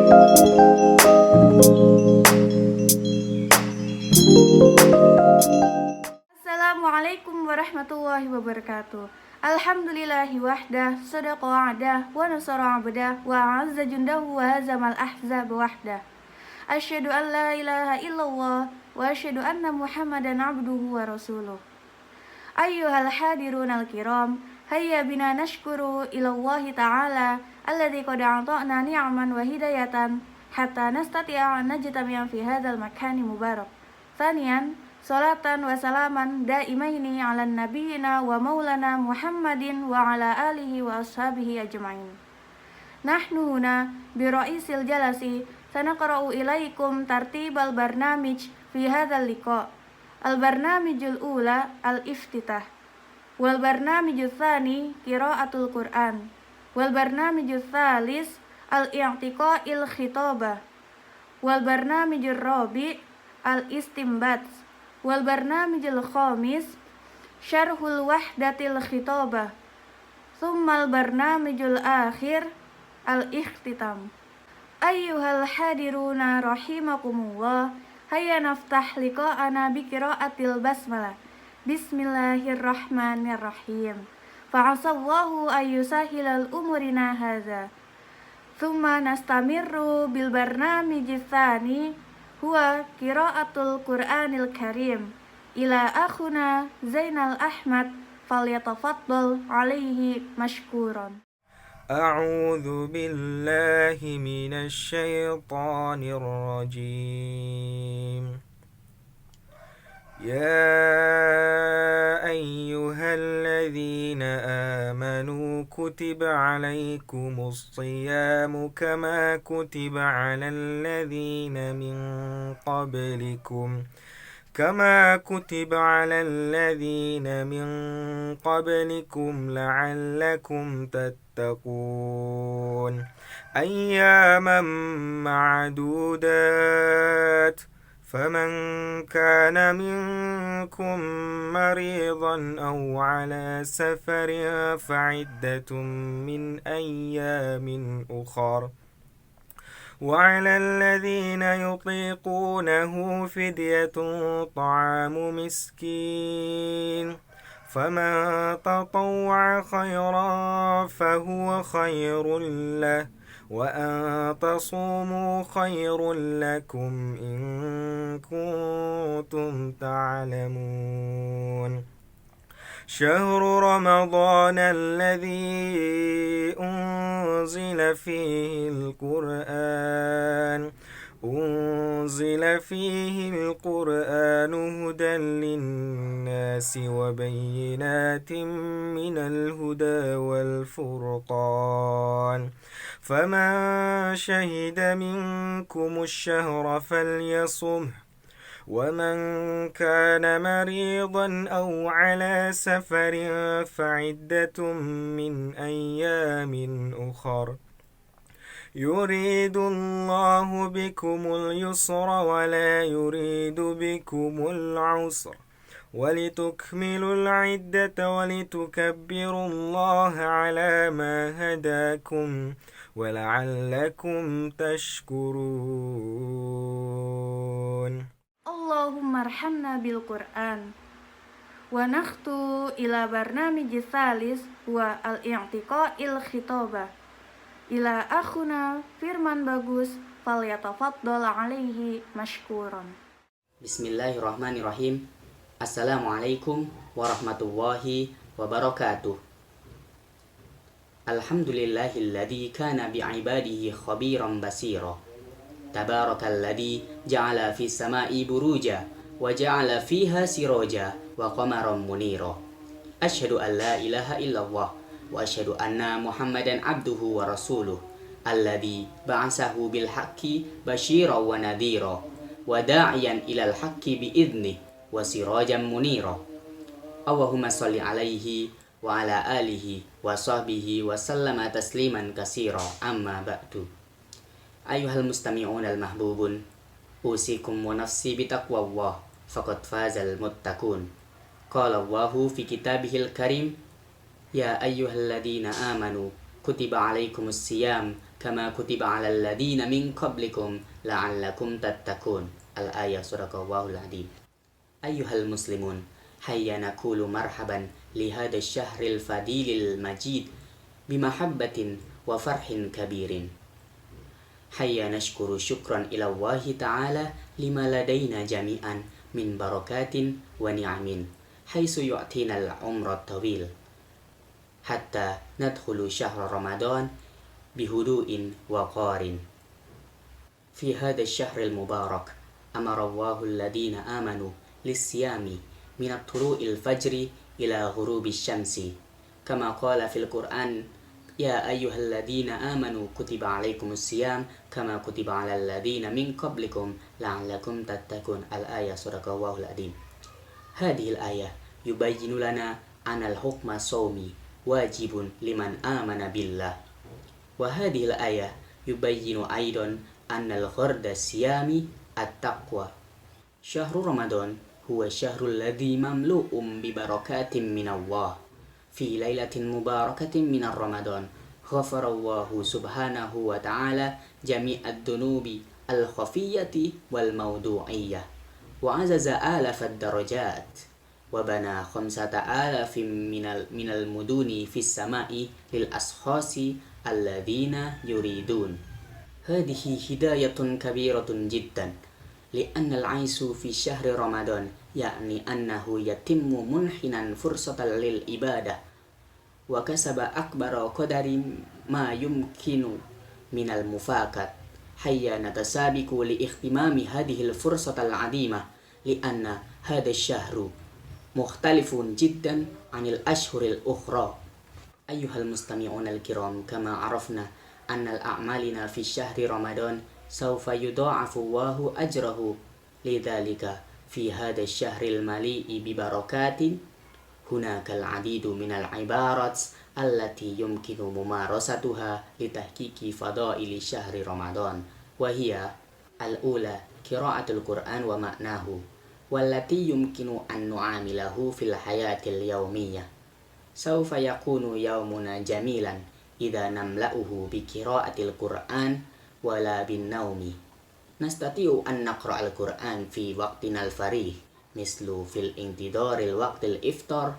Assalamualaikum warahmatullahi wabarakatuh. Alhamdulillahi wahdah, sadaqa wa'adah, wa nasara abdah, wa azza jundahu wa hazamal ahzab wahdah. Asyhadu an la ilaha illallah wa asyhadu anna Muhammadan abduhu wa rasuluh. Ayyuhal hadirun al-kiram, hayya bina nashkuru ilallahi ta'ala alladzi qad a'ta'na ni'man wa hidayatan hatta nastati'a an najtami'a fi hadzal makani mubarak. Tsaniyan, salatan wa salaman daimaini ala nabiyina wa maulana Muhammadin wa ala alihi wa ashabihi ajma'in. Nahnu huna bi ra'isil jalasi sanaqra'u ilaikum tartibal barnamij fi hadzal liqa'. Al-barnamijul ula al-iftitah, wal barnamijul tsani qiraatul Qur'an, wal barnamijul tsalis al-i'tiqa'il khitabah, wal barnamijul rabi' al-istinbat, wal barnamijul khamis syarhul wahdatil khitabah, tsummal barnamijul akhir al-ikhtitam. Ayyuhal hadiruna rahimakumullah, hayya naftah liqa'ana bi qira'atil basmalah. Bismillahirrahmanirrahim. Fa'asallahu ayyusahilal umurina hadza. Tsumma nastamirru bil barnamijis tsani huwa qira'atul Qur'anil Karim. Ila akhuna Zainal Ahmad falyatafaddal alaihi mashkuran. أعوذ بالله من الشيطان الرجيم. يا أيها الذين آمنوا كتب عليكم الصيام كما كتب على الذين من قبلكم لعلكم تتقون أياما معدودات فمن كان منكم مريضا أو على سفر فعدة من أيام أخر وعلى الذين يطيقونه فدية طعام مسكين فمن تطوع خيرا فهو خير له وأن تصوموا خير لكم إن كنتم تعلمون. شهر رمضان الذي أنزل فيه القرآن هدى للناس وبينات من الهدى والفرقان فمن شهد منكم الشهر فليصمه ومن كان مريضا أو على سفر فعدة من أيام أخر يريد الله بكم اليسر ولا يريد بكم العسر ولتكملوا العدة ولتكبروا الله على ما هداكم ولعلكم تشكرون. Allahumma arhamna bil Qur'an. Wa nakhtu ila barnamijis salis wa al-i'tiqa'il khitabah. Ila akhuna firman bagus falyatafaddal alaihi mashkuran. Bismillahirrahmanirrahim. Assalamualaikum warahmatullahi wabarakatuh. Alhamdulillahilladzi kana bi'ibadihi khabiran basira. Tabarakalladzi ja'ala fis sama'i buruja wa ja'ala fiha siraja wa qamaran munira. Asyhadu an la ilaha illallah wa asyhadu anna Muhammadan abduhu wa rasuluh alladzi ba'asahu bil haqqi basyiran wa nadhira wa da'iyan ilal haqqi bi idnihi wa sirajan munira. Allahumma shalli alaihi wa ala alihi wa sahbihi wa sallama tasliman katsira. Amma ba'du. Ayuhal mustami'un al-mahbubun, usikum wa nafsi bitaqwallah faqad fazal muttaqun. Qala Allahu fi kitabihil karim, ya ayyuhalladzina amanu كتب عليكم الصيام كما كتب على الذين من قبلكم لعلكم تتقون الآية صدق الله العظيم أيها المسلمون هيا نقول مرحبا لهذا الشهر الفضيل المجيد بمحبة وفرح كبير هيا نشكر شكرا إلى الله تعالى لما لدينا جميعا من بركات ونعم حيث يعطينا العمر الطويل حتى ندخل شهر رمضان بهدوء وقار في هذا الشهر المبارك أمر الله الذين آمنوا للصيام من طلوع الفجر إلى غروب الشمس كما قال في القرآن يا أيها الذين آمنوا كتب عليكم الصيام كما كتب على الذين من قبلكم لعلكم تتقون الآية صدق الله العظيم هذه الآية يبين لنا أن الحكم الصومي واجب لمن آمن بالله وهذه الآية يبين أيضا أن الغرض الصيام التقوى شهر رمضان هو الشهر الذي مملوء ببركات من الله في ليلة مباركة من رمضان غفر الله سبحانه وتعالى جميع الذنوب الخفية والموضوعية وعزز آلاف الدرجات وبنى 5,000 من المدن في السماء للأشخاص الذين يريدون هذه هداية كبيرة جدا لأن العيش في شهر رمضان يعني أنه يتم منحنا فرصة للعبادة وكسب أكبر قدر ما يمكن من المفاقات هيا نتسابق لاغتنام هذه الفرصة العظيمة لأن هذا الشهر مختلف جدا عن الأشهر الأخرى أيها المستمعون الكرام كما عرفنا أن الأعمالنا في شهر رمضان سوف يضاعف الله أجره لذلك في هذا الشهر المليء ببركات هناك العديد من العبارات التي يمكن ممارستها لتحقيق فضائل شهر رمضان وهي الأولى قراءة القرآن ومعناه والتي يمكن أن نعامله في الحياة اليومية سوف يكون يومنا جميلا إذا نملأه بقراءة القرآن ولا بالنوم نستطيع أن نقرأ القرآن في وقتنا الفريغ مثل في الانتظار الوقت الإفطار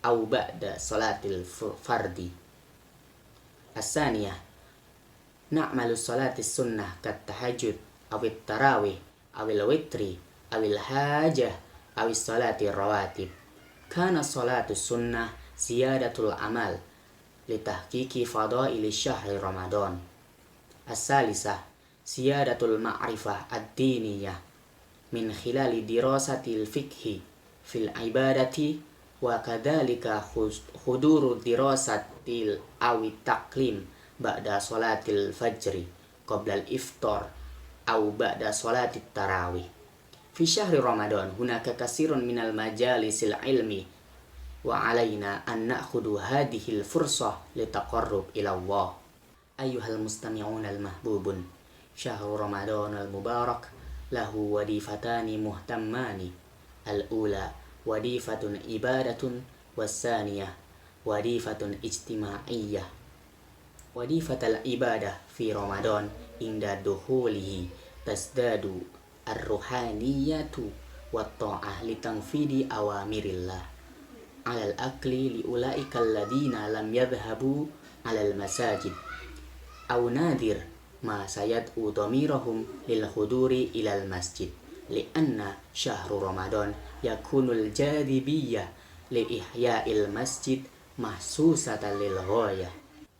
أو بعد صلاة الفرد الثانية نعمل الصلاة السنة كالتهجد أو التراويح أو الوتر أو الحاجة أو الصلاة الرواتب كان صلاة السنة زيادة العمل لتحقيق فضائل شهر رمضان الثالثة زيادة المعرفة الدينية من خلال دراسة الفقه في العبادة وكذلك حضور دراسة أو التعليم بعد صلاة الفجر قبل الإفطار أو بعد صلاة التراويح في شهر رمضان هناك كثير من المجالس العلم وعلينا أن نأخذ هذه الفرصة للتقرب إلى الله أيها المستمعون المحبوبون شهر رمضان المبارك له وظيفتان مهتمان الأولى وظيفة عبادة والثانية وظيفة اجتماعية وظيفة العبادة في رمضان عند دخوله تزداد الروحانية والطاعة لتنفيذ أوامر الله على الأقل لأولئك الذين لم يذهبوا على المساجد أو نادر ما سيدعو ضميرهم للحضور إلى المسجد لأن شهر رمضان يكون الجاذبية لإحياء المسجد محسوسة للغاية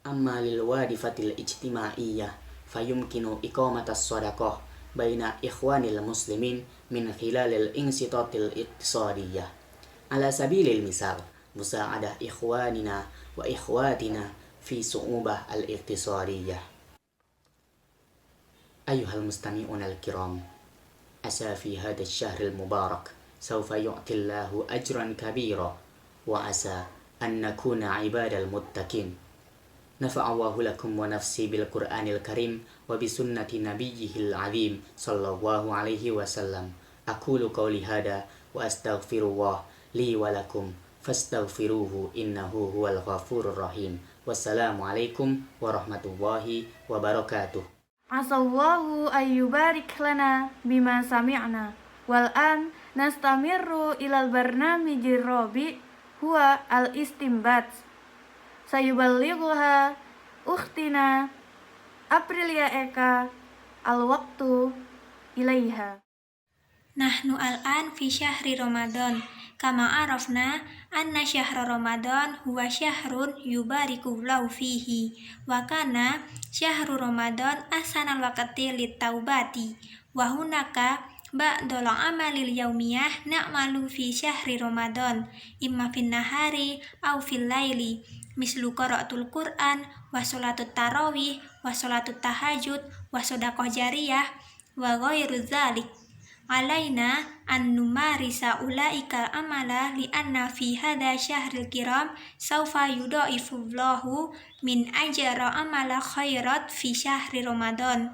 أما للوظيفة الاجتماعية فيمكن إقامة الصدقة بين إخوان المسلمين من خلال الانشطات الاقتصادية على سبيل المثال مساعدة إخواننا وإخواتنا في صعوبة الاقتصادية أيها المستمعون الكرام عسى في هذا الشهر المبارك سوف يعطي الله أجرا كبيرا وعسى أن نكون عباد المتقين نفع الله لكم ونفسي بالقرآن الكريم وبسنة نبيه العظيم صلى الله عليه وسلم أقول قولي هذا وأستغفر الله لي ولكم فاستغفروه إنه هو الغفور الرحيم Wassalamualaikum warahmatullahi wabarakatuh. Asallahu ayyubarik lana bima sami'na. Wal an nastamirru ilal barnamijir rabi huwa al-istimbat. Sayuballighuha ukhtina Aprilia Eka al-waqtu ilaiha. Nahnu al-an fi syahri Ramadan. Kama arafna anna syahra Ramadan huwa syahrun yubarikullahu fihi. Wa kana syahru Ramadan ahsanal waqti lit-taubati. Wa hunaka ba'dul amalil yaumiyah na'malu fi syahri Ramadan imma fin nahari aw fil laili. Mislu qara'atul Qur'an wa sholatut tarawih wa sholatut tahajud wa shadaqah jariyah wa ghairu dzalik. Alaina an numarisa ulaikal amala li anna fi hadha syahril kiram saufa yudhaifullahu min ajra amala khairat fi syahri Ramadan.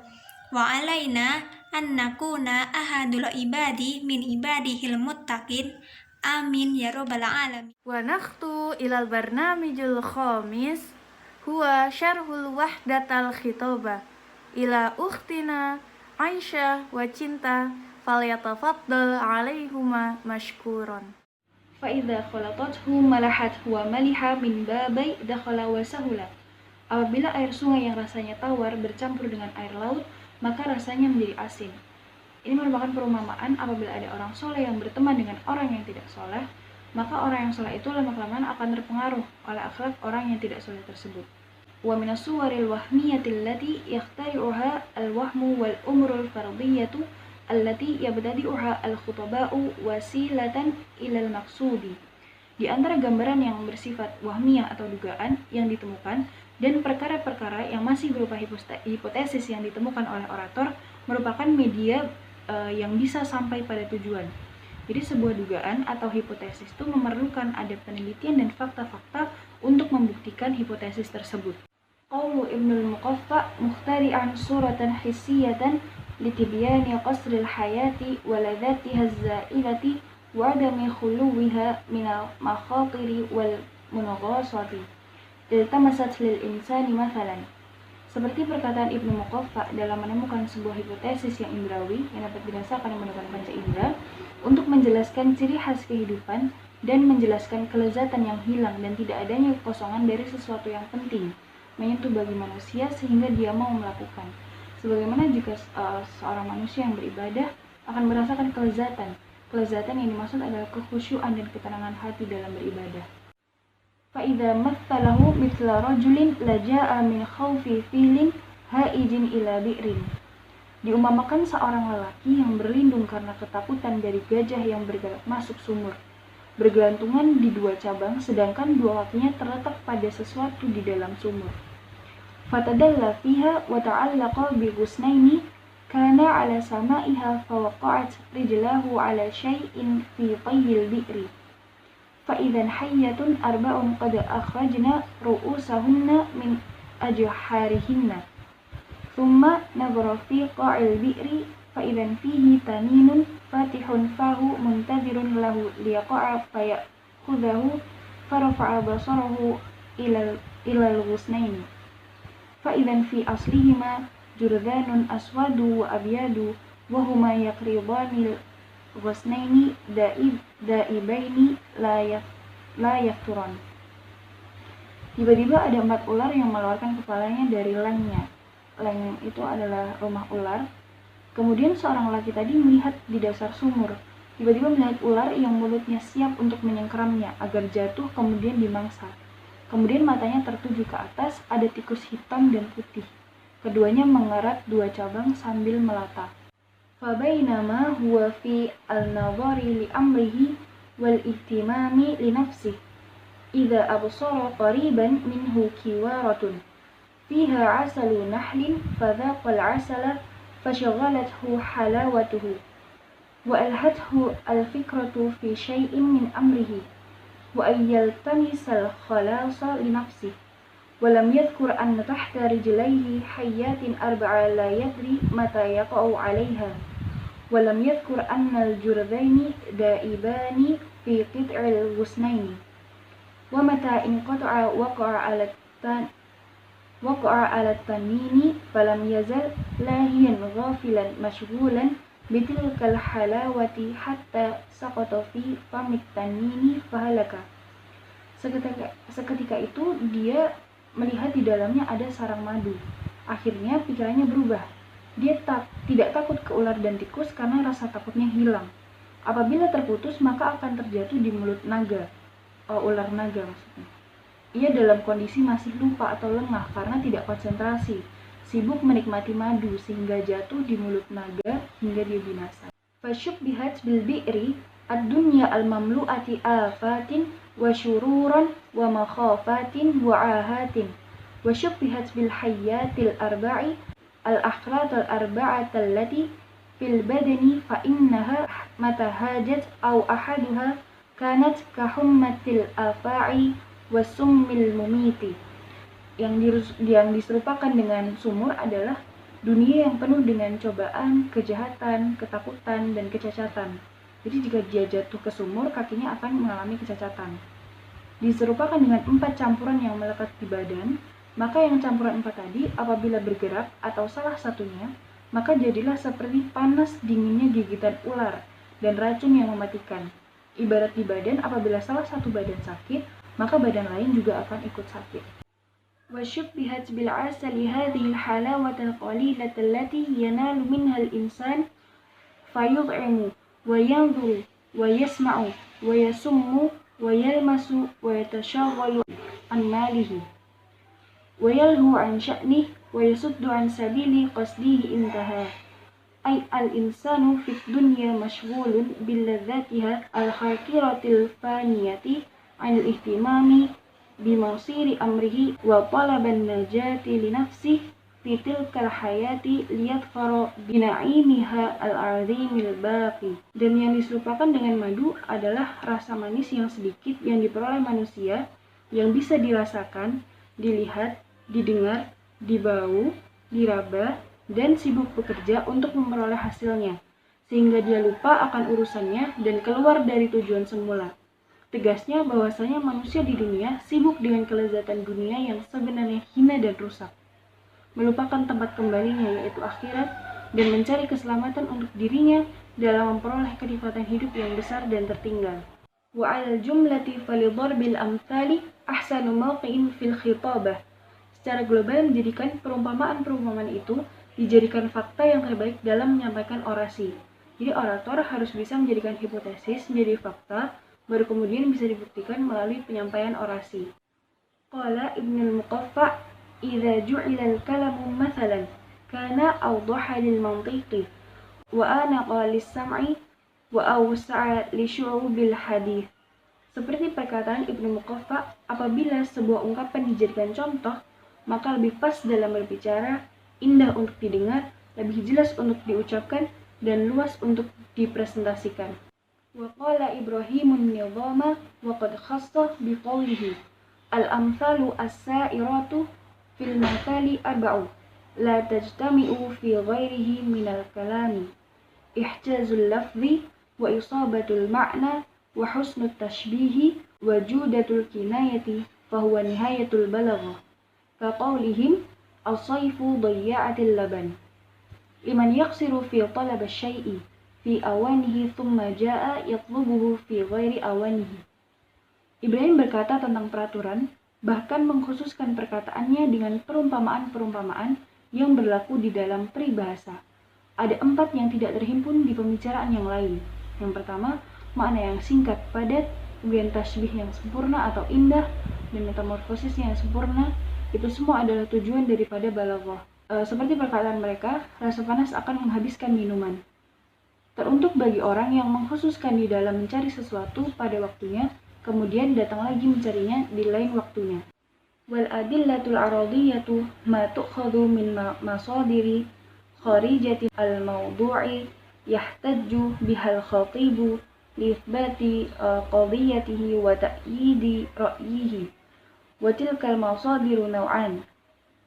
Wa alaina an nakuna ahadul ibadi min ibadihil muttaqin. Amin ya rabbal alamin. Wa nakhtu ilal barnamijul khamis huwa syarhul wahdatal khitobah ila ukhtina Aisyah wa cinta falyatafaddal alaihuma mashkuran. Fa'idha khalatathu malahathu wa maliha min babai dakhala wa sahula. Apabila air sungai yang rasanya tawar bercampur dengan air laut, maka rasanya menjadi asin. Ini merupakan perumpamaan apabila ada orang soleh yang berteman dengan orang yang tidak soleh, maka orang yang soleh itu lama-kelamaan akan terpengaruh oleh akhlak orang yang tidak soleh tersebut. Wa minas suwaril wahmiyatil lati yakhtari'uha al-wahmu wal umrul fardiyatu allati yabtadi'uha al-khutaba'u wasilatan ilal maqsudi. Di antara gambaran yang bersifat wahmiyah atau dugaan yang ditemukan dan perkara-perkara yang masih berupa hipotesis yang ditemukan oleh orator merupakan media yang bisa sampai pada tujuan. Jadi sebuah dugaan atau hipotesis itu memerlukan ada penelitian dan fakta-fakta untuk membuktikan hipotesis tersebut. Qaulu Ibnul Muqaffa mukhtari'an suratan hissiyatan litibyani qasril hayati wa ladzatiha az-za'ilati wa adami khuluwiha minal makhatiri wal munaghasati iltamasat lil insani mathalan. Seperti perkataan Ibnu Muqaffa dalam menemukan sebuah hipotesis yang indrawi yang dapat dirasakan menggunakan panca indera untuk menjelaskan ciri khas kehidupan dan menjelaskan kelezatan yang hilang dan tidak adanya kekosongan dari sesuatu yang penting menyentuh bagi manusia sehingga dia mau melakukan. Sebagaimana jika seorang manusia yang beribadah akan merasakan kelezatan. Kelezatan yang dimaksud adalah kekhusyuan dan ketenangan hati dalam beribadah. Fa'idha mathalahu mithla rajulin laja'a min khawfi filin ha'ijin ila bi'rin. Diumpamakan seorang lelaki yang berlindung karena ketakutan dari gajah yang bergerak masuk sumur, bergelantungan di dua cabang sedangkan dua kakinya terletak pada sesuatu di dalam sumur. Fatadalla fiha wa ta'allaqa bi ghusnaini kana ala sama'iha fa waqa'at rijlahu ala syai'in fi tayyil bi'ri. Fa idzan hayyatun arba'un qad akhrajna ru'usahunna min ajharihinna. Thumma nadhara fi qa'il bi'ri fa idzan fihi taninun fatihun fahu muntadhirun lahu liyaqa'a fa ya'khudhahu fa rafa'a basarahu ila al-ghusnaini. Fa'idan fi aslihima jurdanun aswadu wa abyadu wa huma yaqribanil ghusnaini da'ibaini la yafturan. Tiba-tiba ada 4 ular yang mengeluarkan kepalanya dari lengnya. Leng itu adalah rumah ular. Kemudian seorang laki tadi melihat di dasar sumur. Tiba-tiba melihat ular yang mulutnya siap untuk menyengkeramnya agar jatuh kemudian dimangsa. Kemudian matanya tertuju ke atas, ada tikus hitam dan putih. Keduanya mengerat 2 cabang sambil melata. Fabainama huwa fi al-nadhari li amrihi wal ihtimami li nafsihi. Idza absara qariban minhu kiwaratun fiha 'asalu nahlin fadhaqa al-'asala fashaghalathu halawatuhu wa alhathu al-fikratu fi syai'in min amrihi wa ayyaltamisal khalasa li nafsihi wa lam yadhkur anna tahta rijlaihi hayyatin arba'a la yadri mata yaqa'u 'alayha wa lam yadhkur anna al-jurdaini da'ibani fi qit'il ghusnaini wa mata inqata'a waqa'a على التنين فلم يزل لاهيا غافلا مشغولا بتلك الحلاوة حتى سقط في فم التنين فهلك. Seketika itu dia melihat di dalamnya ada sarang madu. Akhirnya pikirannya berubah. Dia tidak takut ke ular dan tikus karena rasa takutnya hilang. Apabila terputus maka akan terjatuh di mulut naga. Ular naga maksudnya. Ia dalam kondisi masih lupa atau lengah karena tidak konsentrasi, sibuk menikmati madu sehingga jatuh di mulut naga hingga dia binasa. Fasyubbihat bil bi'ri ad-dunya al-mamlu'ati afatin wa syururan wa makhafatin wa ahatin. Wa syubbihat bil hayyatil arba'i al-akhlaq al-arba'at allati fil badani fa innaha mata hajat aw ahaduha kanat ka hummatil afa'i wasummil mumiti. Yang diserupakan dengan sumur adalah dunia yang penuh dengan cobaan, kejahatan, ketakutan, dan kecacatan. Jadi jika dia jatuh ke sumur, kakinya akan mengalami kecacatan. Diserupakan dengan 4 campuran yang melekat di badan, maka yang campuran 4 tadi apabila bergerak atau salah satunya, maka jadilah seperti panas dinginnya gigitan ular dan racun yang mematikan. Ibarat di badan, apabila salah satu badan sakit, maka badan lain juga akan ikut sakit. وَشُبِّهَتْ بِالْعَسَلِ هَذِهِ الْحَلَاوَةَ الْقَلِيلَةَ الَّتِي يَنَالُ مِنْهَا الْإِنسَانُ فَيُطْعِمُ وَيَنْظُرُ وَيَسْمَعُ وَيَسُمُّ وَيَلْمَسُ وَيَتَشَغَّلُ عَنْ مَالِهِ وَيَلْهُ عَنْ شَأْنِهِ وَيَصُدُّ عَنْ سَبِيلِ قَصْدِهِ انْتَهَى. أي الإنسان في الدنيا مشغول بلذاتها الحاقرة الفانية عن الاهتمام بمصير أمره وطلب النجاة لنفسه في تلك الحياة ليظفر بنعيمها العظيم الباقي. Dan yang diserupakan dengan madu adalah rasa manis yang sedikit yang diperoleh manusia, yang bisa dirasakan, dilihat, didengar, dibau, diraba, dan sibuk bekerja untuk memperoleh hasilnya, sehingga dia lupa akan urusannya dan keluar dari tujuan semula. Tegasnya bahwasanya manusia di dunia sibuk dengan kelezatan dunia yang sebenarnya hina dan rusak, melupakan tempat kembalinya yaitu akhirat, dan mencari keselamatan untuk dirinya dalam memperoleh kenikmatan hidup yang besar dan tertinggal. Wa 'alal jumlati falidharbil amthali ahsanu mawqi'in fil khitabah. Secara global menjadikan perumpamaan-perumpamaan itu dijadikan fakta yang terbaik dalam menyampaikan orasi. Jadi orator harus bisa menjadikan hipotesis menjadi fakta, baru kemudian bisa dibuktikan melalui penyampaian orasi. Qala Ibnul Muqaffa, "Idza ju'ila al-kalamu mathalan, kana awdaha lil mantiqi, wa anaqa lis-sam'i, wa awsa'a li syu'ubil hadits." Seperti perkataan Ibnu Muqaffa, apabila sebuah ungkapan dijadikan contoh, maka lebih pas dalam berbicara, indah untuk didengar, lebih jelas untuk diucapkan, dan luas untuk dipresentasikan. وقال إبراهيم النظام وقد خص بقوله الأمثال السائرات في المثال 4 لا تجتمع في غيره من الكلام إحجاز اللفظ وإصابة المعنى وحسن التشبيه وجودة الكناية فهو نهاية البلاغة كقولهم الصيف ضيعت اللبن لمن يقصر في طلب الشيء fi awanihi thumma jaa yatlubuhu fi ghairi awanihi. Ibrahim berkata tentang peraturan, bahkan mengkhususkan perkataannya dengan perumpamaan-perumpamaan yang berlaku di dalam peribahasa. Ada 4 yang tidak terhimpun di pembicaraan yang lain. Yang pertama, makna yang singkat, padat, kemudian tasbih yang sempurna atau indah, dan metamorfosis yang sempurna. Itu semua adalah tujuan daripada balaghah. Seperti perkataan mereka, rasa panas akan menghabiskan minuman. Teruntuk bagi orang yang mengkhususkan di dalam mencari sesuatu pada waktunya, kemudian datang lagi mencarinya di lain waktunya. Wal adillatul aradiyatu ma tu'khadhu min masadiri kharijatin al-mawdu'i yahtajju bihal khatibu li ithbati qadiyatihi wa ta'yidi ra'yihi. Wa tilkal masadiru naw'an,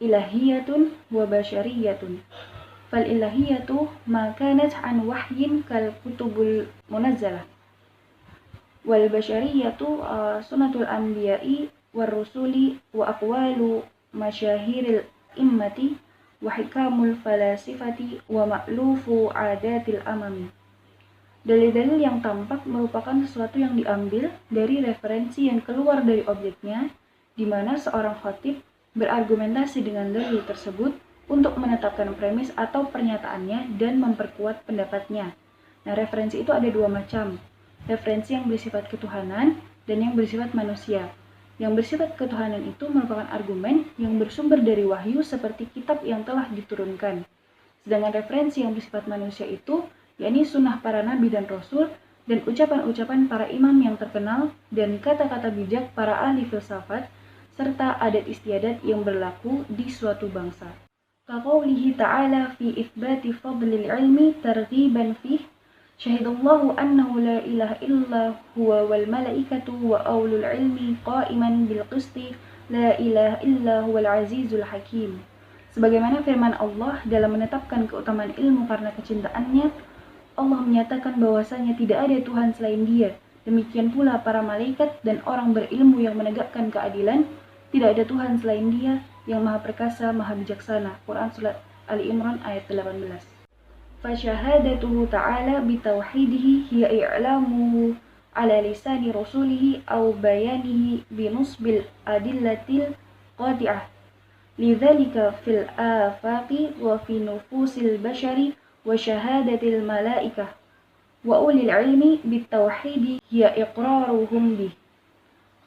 ilahiyatun wa bashariyatun. فالإلهية ما كانت عن وحي كالكتب المنزلة والبشرية سنة الأنبياء warrusuli wa aqwalu masyahiril immati wa hikamul falasifati wa ma'lufu adatil amami. Dalil-dalil yang tampak merupakan sesuatu yang diambil dari referensi yang keluar dari objeknya, di mana seorang khatib berargumentasi dengan dalil tersebut untuk menetapkan premis atau pernyataannya dan memperkuat pendapatnya. Nah, referensi itu ada dua macam. Referensi yang bersifat ketuhanan dan yang bersifat manusia. Yang bersifat ketuhanan itu merupakan argumen yang bersumber dari wahyu seperti kitab yang telah diturunkan. Sedangkan referensi yang bersifat manusia itu yakni sunnah para nabi dan rasul dan ucapan-ucapan para imam yang terkenal dan kata-kata bijak para ahli filsafat serta adat istiadat yang berlaku di suatu bangsa. Kaqaulihi ta'ala fi itsbati fadlil ilmi targhiban fih syahidallahu annahu la ilaha illa huwa wal malaikatu wa aulul ilmi qa'iman bil qisti la ilaha illa huwal azizul hakim. Sebagaimana firman Allah dalam menetapkan keutamaan ilmu karena kecintaannya, Allah menyatakan bahwasanya tidak ada Tuhan selain Dia. Demikian pula para malaikat dan orang berilmu yang menegakkan keadilan, tidak ada Tuhan selain Dia yang Maha Perkasa, Maha Bijaksana. Quran Surat Ali Imran ayat 18. Fasyahadatuhu ta'ala bitauhidihi hiya i'lamuhu ala lisani rasulihi aw bayanihi binusbil adillatil qati'ah. Lidzalika fil afaqi wa fi nufusil bashari wa syahadatil malaikah wa ulil ilmi bitauhidi hiya iqraruhum bih.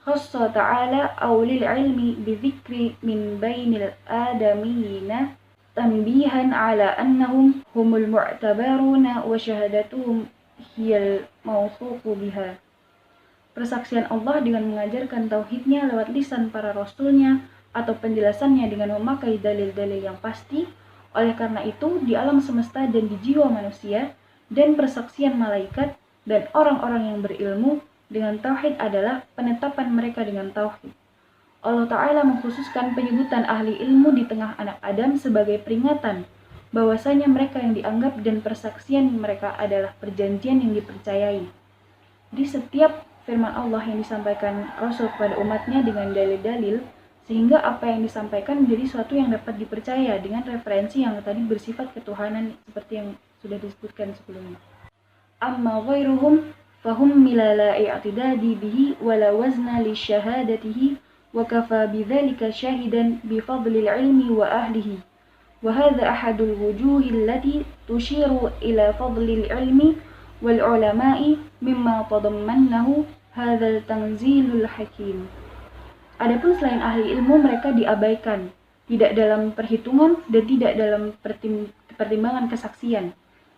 Khassa ta'ala ulil ilmi bizikri min bainil adamiyina tanbihan ala annahum humul mu'tabaruna wa syahadatuhum hiyal mawthuqu biha. Persaksian Allah dengan mengajarkan tauhidnya lewat lisan para rasulnya atau penjelasannya dengan memakai dalil-dalil yang pasti. Oleh karena itu, di alam semesta dan di jiwa manusia dan persaksian malaikat dan orang-orang yang berilmu dengan tauhid adalah penetapan mereka dengan tauhid. Allah Ta'ala mengkhususkan penyebutan ahli ilmu di tengah anak Adam sebagai peringatan bahwasanya mereka yang dianggap dan persaksian mereka adalah perjanjian yang dipercayai. Di setiap firman Allah yang disampaikan Rasul kepada umatnya dengan dalil-dalil, sehingga apa yang disampaikan menjadi suatu yang dapat dipercaya dengan referensi yang tadi bersifat ketuhanan seperti yang sudah disebutkan sebelumnya. Amma ghairuhum fahum milala i'tidadi bihi wala wazna li syahadatihi wa kafa bidzalika syahidan bi fadlil ilmi wa ahlihi. Wa hadha ahadul wujuhi allati tushiru ila fadlil ilmi wal ulama'i mimma tadammannahu hadzal tanzilul hakim. Adapun selain ahli ilmu mereka diabaikan, tidak dalam perhitungan dan tidak dalam pertimbangan kesaksian.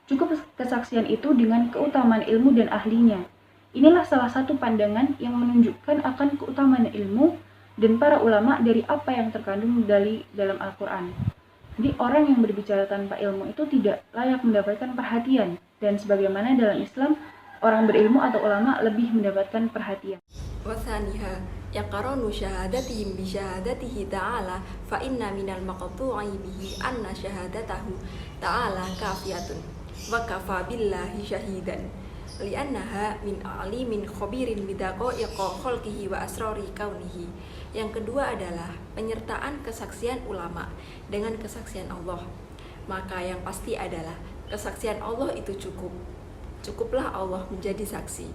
Cukup kesaksian itu dengan keutamaan ilmu dan ahlinya. Inilah salah satu pandangan yang menunjukkan akan keutamaan ilmu dan para ulama dari apa yang terkandung dalam Al-Quran. Jadi orang yang berbicara tanpa ilmu itu tidak layak mendapatkan perhatian, dan sebagaimana dalam Islam, orang berilmu atau ulama lebih mendapatkan perhatian. Wasaniha yaqaranu syahadatihim bi syahadatihi ta'ala fa inna minal maqtu'i bihi anna syahadatahu ta'ala kafiyatun wa kafa billahi syahidan li'annaha min alimin khabirin bidaqa'iqa khalqihi wa asrari kaunihi. Yang kedua adalah penyertaan kesaksian ulama dengan kesaksian Allah. Maka yang pasti adalah kesaksian Allah itu cukuplah Allah menjadi saksi.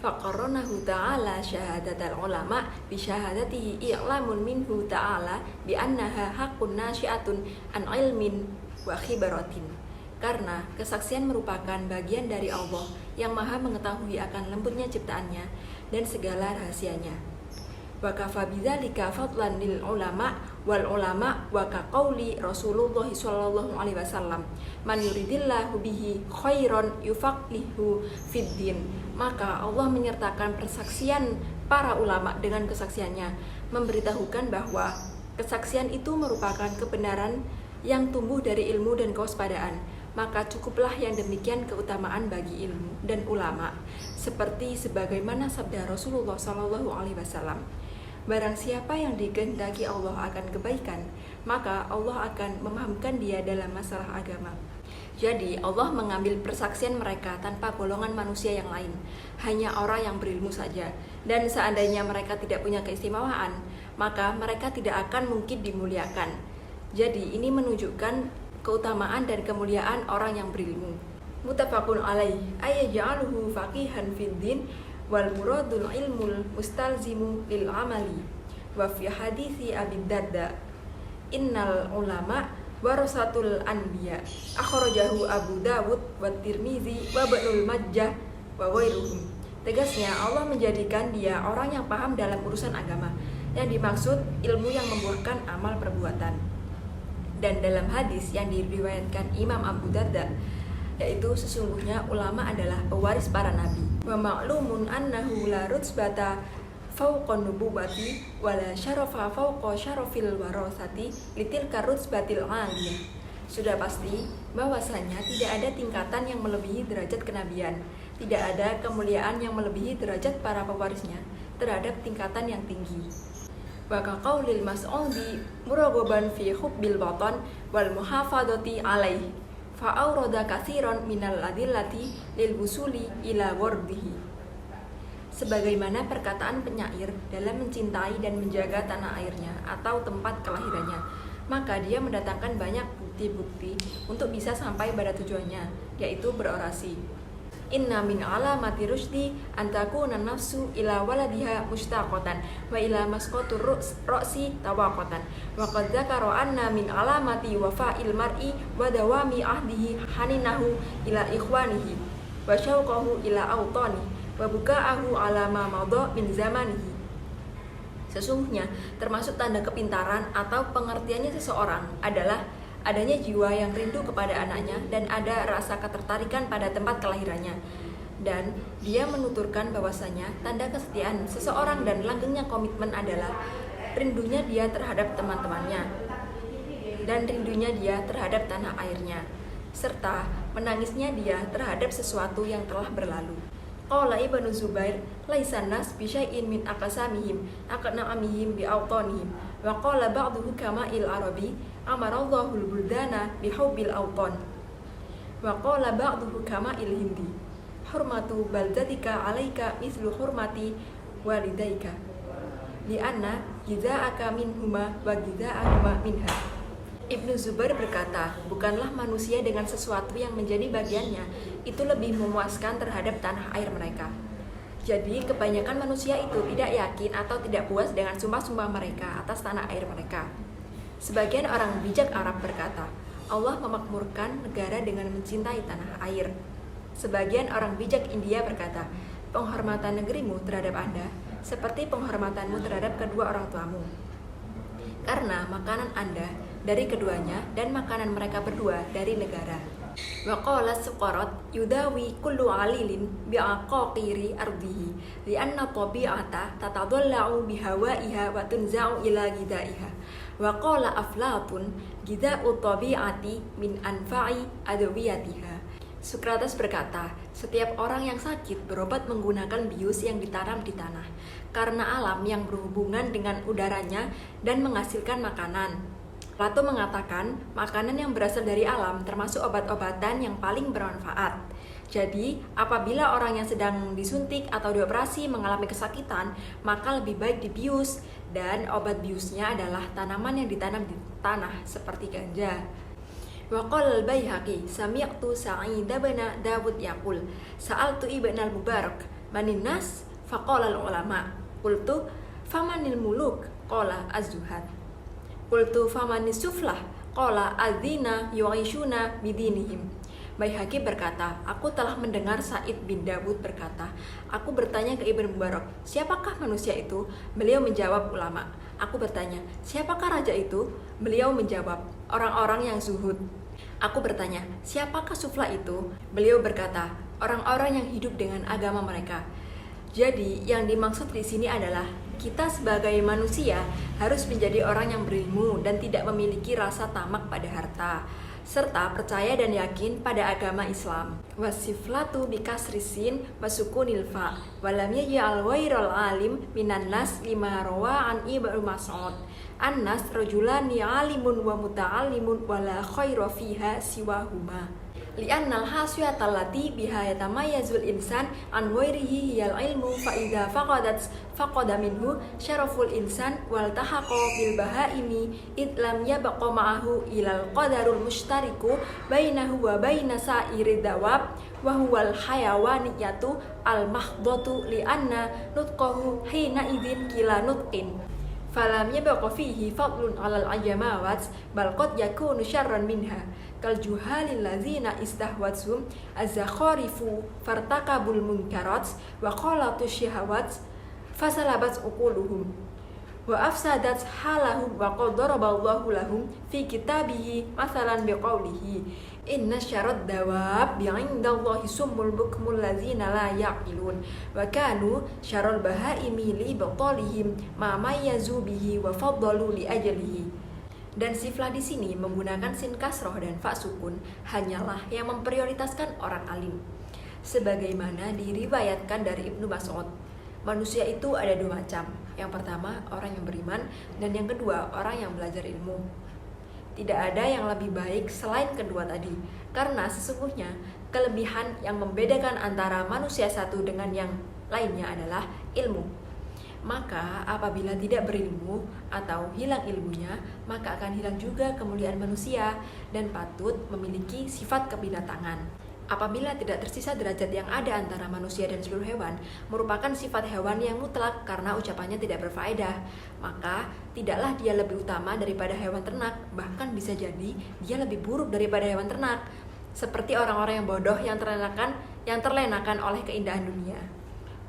Faqarranahu ta'ala syahadatal ulama bi syahadatihi i'lamun minhu ta'ala bi annaha haqqun nasyi'atun an ilmin wa khibaratin. Karena kesaksian merupakan bagian dari Allah yang Maha mengetahui akan lembutnya ciptaannya dan segala rahasianya. Wa kafa bidzalika fadlan lil ulama wal ulama wa ka qauli Rasulullah sallallahu alaihi wasallam man yuridillahu bihi khairan yufaqihu fid din. Maka Allah menyertakan persaksian para ulama dengan kesaksiannya, memberitahukan bahwa kesaksian itu merupakan kebenaran yang tumbuh dari ilmu dan kewaspadaan. Maka cukuplah yang demikian keutamaan bagi ilmu dan ulama, seperti sebagaimana sabda Rasulullah SAW, barang siapa yang dikehendaki Allah akan kebaikan, maka Allah akan memahamkan dia dalam masalah agama. Jadi Allah mengambil persaksian mereka tanpa golongan manusia yang lain, hanya orang yang berilmu saja. Dan seandainya mereka tidak punya keistimewaan, maka mereka tidak akan mungkin dimuliakan. Jadi ini menunjukkan keutamaan dan kemuliaan orang yang berilmu. Muttafaqun alaih ayyaj'aluhu faqihan fid din wal muradul ilmul mustalzimu lil amali. Wa fi hadithi Abi Darda innal ulama warasatul anbiya akhrajahu Abu Dawud wa Tirmizi wa Ibnul Majah wa ghairuhum. Tegasnya Allah menjadikan dia orang yang paham dalam urusan agama, yang dimaksud ilmu yang membuahkan amal perbuatan. Dan dalam hadis yang diriwayatkan Imam Abu Darda, yaitu sesungguhnya ulama adalah pewaris para nabi. Wa ma'lumun annahu la rutsbata fawqa nubuwati wa la syarafa fawqa syarafil warasati litilka rutsbatil 'aliyah. Sudah pasti bahwasanya tidak ada tingkatan yang melebihi derajat kenabian, tidak ada kemuliaan yang melebihi derajat para pewarisnya terhadap tingkatan yang tinggi. Wa kaqaulil mas'udi muraghaban fi hubbil watan wal muhafadati alaihi fa aurada katsiran minal adillati lil wusuli ila wardihi. Sebagaimana perkataan penyair dalam mencintai dan menjaga tanah airnya atau tempat kelahirannya, maka dia mendatangkan banyak bukti-bukti untuk bisa sampai pada tujuannya, yaitu berorasi. Inna min alamati rusdi antakuna nafsu ila waladiha mustaqatan wa ila masqatur ra'si tawaqatan wa qad dzakara anna min alamati wafa'il mar'i wa dawami ahdihi haninahu ila ikhwanihi wa syauqahu ila awtani wa buka'ahu ala ma madha min zamanihi. Sesungguhnya termasuk tanda kepintaran atau pengertiannya seseorang adalah adanya jiwa yang rindu kepada anaknya dan ada rasa ketertarikan pada tempat kelahirannya. Dan dia menuturkan bahwasanya tanda kesetiaan seseorang dan langgengnya komitmen adalah rindunya dia terhadap teman-temannya dan rindunya dia terhadap tanah airnya, serta menangisnya dia terhadap sesuatu yang telah berlalu. Qala Ibnu Zubair laisan nas bi syai'in min aqsamihim aqna'amihim bi awtanihim wa qala ba'duhu kama'il arabi amarallahul buldana bi hubbil awtan wa qala ba'duhu kama'il hindi hurmatu baldatika 'alaika mithlu hurmati walidaika li'anna jiza'aka minhuma wa jiza'ahuma minha. Ibnu Zubair berkata, bukanlah manusia dengan sesuatu yang menjadi bagiannya itu lebih memuaskan terhadap tanah air mereka. Jadi kebanyakan manusia itu tidak yakin atau tidak puas dengan sumpah-sumpah mereka atas tanah air mereka. Sebagian orang bijak Arab berkata, Allah memakmurkan negara dengan mencintai tanah air. Sebagian orang bijak India berkata, penghormatan negerimu terhadap Anda seperti penghormatanmu terhadap kedua orang tuamu, karena makanan Anda dari keduanya dan makanan mereka berdua dari negara. Wa qala Suqarat yudawi kullu alilin bi'aqaqiri ardihi li'anna tabi'ata tatadallau bihawaiha wa tunza'u ila gidaiha. Wa qala Aflatun gida'u tabi'ati min anfa'i adawiyatiha. Sokrates berkata, setiap orang yang sakit berobat menggunakan bius yang ditanam di tanah, karena alam yang berhubungan dengan udaranya dan menghasilkan makanan. Plato mengatakan, makanan yang berasal dari alam termasuk obat-obatan yang paling bermanfaat. Jadi, apabila orang yang sedang disuntik atau dioperasi mengalami kesakitan, maka lebih baik dibius, dan obat biusnya adalah tanaman yang ditanam di tanah seperti ganja. Wa qala al-Baihaqi sami'tu Sa'id bin Dawud yaqul sa'altu Ibn al-Mubarak manin nas faqala al-ulama qultu famanil muluk qala az-zuhad qultu famanis suflah qala adzina yu'ishuna bidinihim. Baihaqi berkata, aku telah mendengar Sa'id bin Dawud berkata, aku bertanya ke Ibn Mubarak, siapakah manusia itu? Beliau menjawab, ulama. Aku bertanya, siapakah raja itu? Beliau menjawab, orang-orang yang zuhud. Aku bertanya, siapakah sufla itu? Beliau berkata, orang-orang yang hidup dengan agama mereka. Jadi, yang dimaksud di sini adalah kita sebagai manusia harus menjadi orang yang berilmu dan tidak memiliki rasa tamak pada harta, serta percaya dan yakin pada agama Islam. Wasiflatu bikasrisin wasukunil fa walam yaj'al ghairal alim minan nas lima rawa an Ibnu Mas'ud annas rajulani alimun wa muta'allimun wa la khaira fiha siwahuma. Li'annal hasiyata allati biha yatamayyazul insan an ghairihi hiyal ilmu fa idza faqada minhu syaraful insan wal tahaqa bil bahaimi id lam yabqa ma'ahu ilal qadarul mushtariku bainahu wa baina sa'iri dawab wa huwal hayawaniyatu al mahdatu li'anna nutqahu hina idzin kila nutqin falam yabqa fihi fadlun 'alal ajamawat bal qad yakunu syarran minha kal juhalil ladzina istahwatsum az-zakharifu fartakabul munkarat wa qalatus syahawat fasalabat uquluhum wa afsadat halahum wa qad daraballahu lahum fi kitabihi masalan biqaulihi inna syarad dawab bi'indallahi summul bukmul ladzina la ya'qilun wa kanu syarul bahaimi li batalihim ma mayyazu bihi wa faddalu li ajlihi. Dan siflah di sini menggunakan sin kasroh dan fa sukun hanyalah yang memprioritaskan orang alim. Sebagaimana diriwayatkan dari Ibnu Mas'ud, manusia itu ada dua macam. Yang pertama, orang yang beriman, dan yang kedua, orang yang belajar ilmu. Tidak ada yang lebih baik selain kedua tadi, karena sesungguhnya kelebihan yang membedakan antara manusia satu dengan yang lainnya adalah ilmu. Maka apabila tidak berilmu atau hilang ilmunya, maka akan hilang juga kemuliaan manusia dan patut memiliki sifat kebinatangan. Apabila tidak tersisa derajat yang ada antara manusia dan seluruh hewan, merupakan sifat hewan yang mutlak karena ucapannya tidak berfaedah, maka tidaklah dia lebih utama daripada hewan ternak, bahkan bisa jadi dia lebih buruk daripada hewan ternak, seperti orang-orang yang bodoh yang terlenakan oleh keindahan dunia.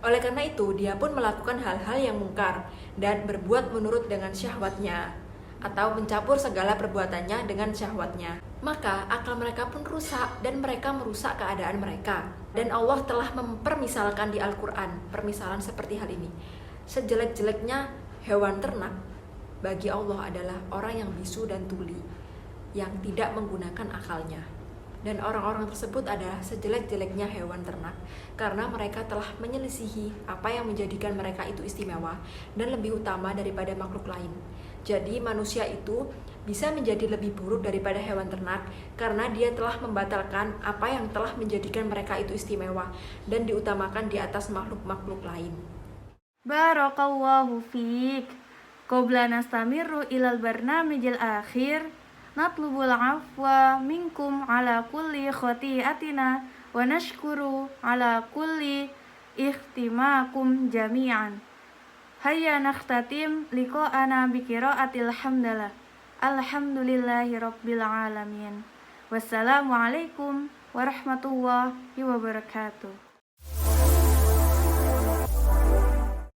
Oleh karena itu, dia pun melakukan hal-hal yang mungkar dan berbuat menurut dengan syahwatnya atau mencampur segala perbuatannya dengan syahwatnya. Maka akal mereka pun rusak dan mereka merusak keadaan mereka. Dan Allah telah mempermisalkan di Al-Quran permisalan seperti hal ini. Sejelek-jeleknya hewan ternak bagi Allah adalah orang yang bisu dan tuli, yang tidak menggunakan akalnya. Dan orang-orang tersebut adalah sejelek-jeleknya hewan ternak karena mereka telah menyelisihi apa yang menjadikan mereka itu istimewa dan lebih utama daripada makhluk lain. Jadi manusia itu bisa menjadi lebih buruk daripada hewan ternak karena dia telah membatalkan apa yang telah menjadikan mereka itu istimewa dan diutamakan di atas makhluk-makhluk lain. Barakallahu fiik. Qabla nastamiru ilal barnamijil akhir, natlubul afwa minkum ala kulli khati'atina wa nashkuru ala kulli ikhtimakum jami'an. Hayya nakhtatim liqa'ana biqira'atil hamdalah. Alhamdulillahi rabbil alamin. Wassalamualaikum warahmatullahi wabarakatuh.